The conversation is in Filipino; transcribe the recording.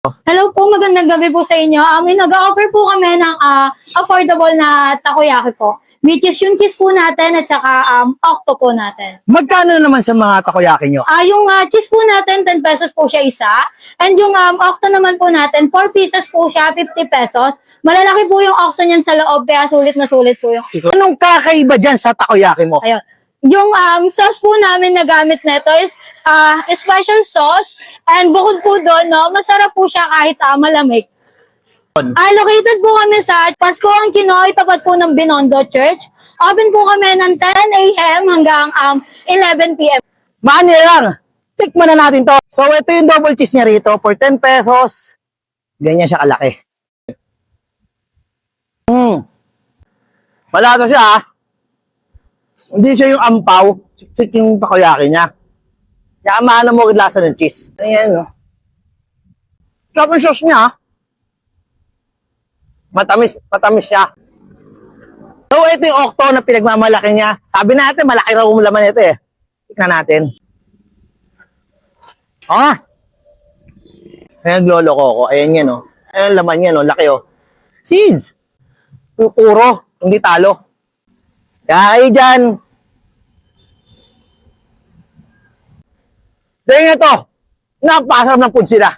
Hello po, magandang gabi po sa inyo. May nag-offer po kami ng affordable na takoyaki po. Which is yung cheese po natin at saka octo po natin. Magkano naman sa mga takoyaki nyo? Yung cheese po natin, 10 pesos po siya isa. And yung octo naman po natin, 4 pieces po siya, 50 pesos. Malalaki po yung octo niyan sa loob, kaya sulit na sulit po yung... Anong kakaiba dyan sa takoyaki mo? Ayun. Yung sauce po namin na gamit nito is special sauce. And bukod po doon, no, masarap po siya kahit malamig. Located po kami sa Pascuang Kinoy, tapat po ng Binondo Church. Open po kami ng 10 a.m. hanggang 11 p.m. Mani lang. Tikman na natin to. So, ito yung double cheese niya rito for 10 pesos. Ganyan siya kalaki. Malasa siya, ah. Hindi siya yung ampaw. Siksik yung takoyaki niya. Yaman mo yung lasa ng cheese. Ayan, no. Sarap yung sauce niya, ah. Matamis siya. So, ito yung octo na pinagmamalaki niya. Sabi natin, malaki raw yung laman ito, eh. Tignan natin. Ayan, lolo ko. Ayan yan, no. Ayan, laman yan, no. Laki, oh. Cheese. Puro. Hindi talo. Kaya dyan. Dahil nga to, napakasarap ng food sila.